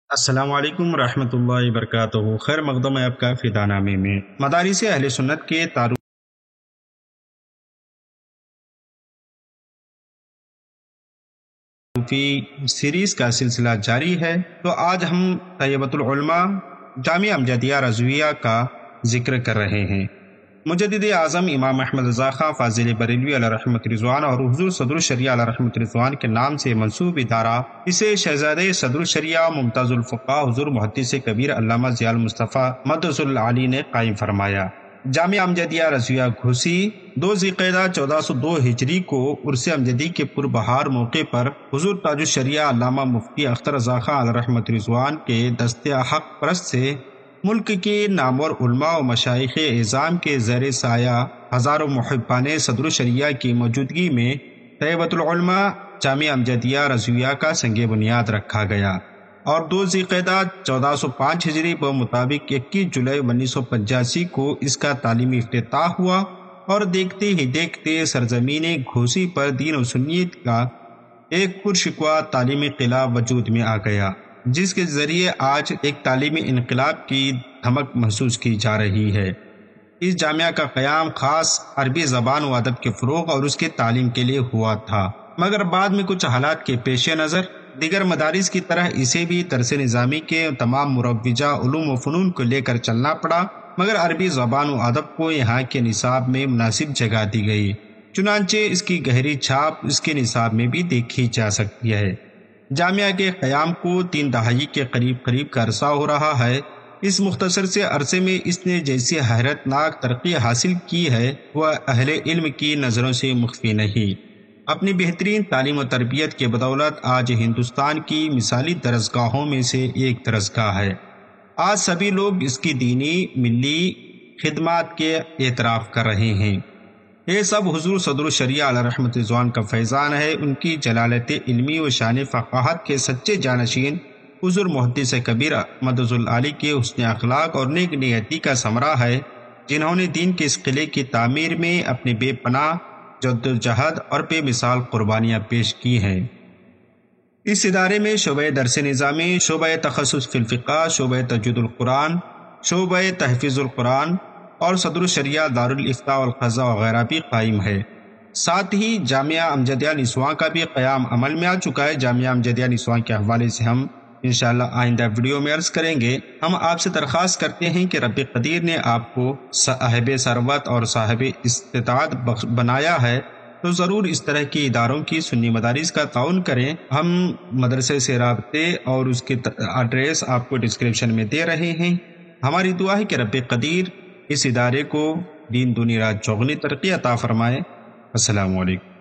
السلام علیکم ورحمۃ اللہ وبرکاتہ۔ خیر مقدم ہے آپ کا فدا نامے میں مدارس اہل سنت کے تعارفی سیریز کا سلسلہ جاری ہے، تو آج ہم طیبۃ العلماء جامعہ امجدیہ رضویہ کا ذکر کر رہے ہیں۔ مجدد اعظم امام احمد رضا خان فاضل بریلوی علیہ رحمۃ رضوان اور حضور صدر الشریعہ علیہ رحمۃ رضوان کے نام سے منسوب ادارہ اسے شہزادے صدر الشریعہ ممتاز الفقہ حضور محدث کبیر علامہ ضیاء المصطفیٰ مدث العالی نے قائم فرمایا۔ جامعہ امجدیہ رضویہ گھوسی 2 ذوالقعدہ 1402 ہجری کو عرس امجدی کے پربہار موقع پر حضور تاج الشریعہ علامہ مفتی اختر رضا خان علیہ رحمۃ رضوان کے دست حق پرست سے ملک کے نامور علماء و مشائخ اعظام کے زیر سایہ ہزاروں محبان صدر الشریعہ کی موجودگی میں طیبۃ العلماء جامعہ امجدیہ رضویہ کا سنگ بنیاد رکھا گیا، اور 2 ذوالقعدہ 1405 ہجری بمطابق 21 جولائی 1985 کو اس کا تعلیمی افتتاح ہوا، اور دیکھتے ہی دیکھتے سرزمین گھوسی پر دین و سنیت کا ایک پرشکوہ تعلیمی قلعہ وجود میں آ گیا، جس کے ذریعے آج ایک تعلیمی انقلاب کی دھمک محسوس کی جا رہی ہے۔ اس جامعہ کا قیام خاص عربی زبان و ادب کے فروغ اور اس کی تعلیم کے لیے ہوا تھا، مگر بعد میں کچھ حالات کے پیش نظر دیگر مدارس کی طرح اسے بھی درس نظامی کے تمام مروجہ علوم و فنون کو لے کر چلنا پڑا، مگر عربی زبان و ادب کو یہاں کے نصاب میں مناسب جگہ دی گئی، چنانچہ اس کی گہری چھاپ اس کے نصاب میں بھی دیکھی جا سکتی ہے۔ جامعہ کے قیام کو 3 دہائی کے قریب کا عرصہ ہو رہا ہے۔ اس مختصر سے عرصے میں اس نے جیسی حیرت ناک ترقی حاصل کی ہے وہ اہل علم کی نظروں سے مخفی نہیں۔ اپنی بہترین تعلیم و تربیت کے بدولت آج ہندوستان کی مثالی درسگاہوں میں سے ایک درسگاہ ہے۔ آج سبھی لوگ اس کی دینی ملی خدمات کے اعتراف کر رہے ہیں۔ یہ سب حضور صدر الشریعہ علیہ رحمۃ رضوان کا فیضان ہے۔ ان کی جلالت علمی و شان فقاہت کے سچے جانشین حضور محدث کبیر مدث العالی کے حسن اخلاق اور نیک نیتی کا ثمرہ ہے، جنہوں نے دین کے اس قلعے کی تعمیر میں اپنے بے پناہ جدوجہد اور بے مثال قربانیاں پیش کی ہیں۔ اس ادارے میں شعبہ درس نظامی، شعبہ تخصص فی الفقہ، شعبہ تجوید القرآن، شعبہ تحفیظ القرآن اور صدر الشریعہ دار الافتاء والقضاء وغیرہ بھی قائم ہے۔ ساتھ ہی جامعہ امجدیہ نسواں کا بھی قیام عمل میں آ چکا ہے۔ جامعہ امجدیہ نسواں کے حوالے سے ہم انشاءاللہ آئندہ ویڈیو میں عرض کریں گے۔ ہم آپ سے درخواست کرتے ہیں کہ رب قدیر نے آپ کو صاحب ثروت اور صاحب استطاعت بنایا ہے، تو ضرور اس طرح کی اداروں کی سنی مدارس کا تعاون کریں۔ ہم مدرسے سے رابطے اور اس کے ایڈریس آپ کو ڈسکرپشن میں دے رہے ہیں۔ ہماری دعا ہے کہ رب قدیر اس ادارے کو دین دنیا رات چوگنی ترقی عطا فرمائے۔ السلام علیکم۔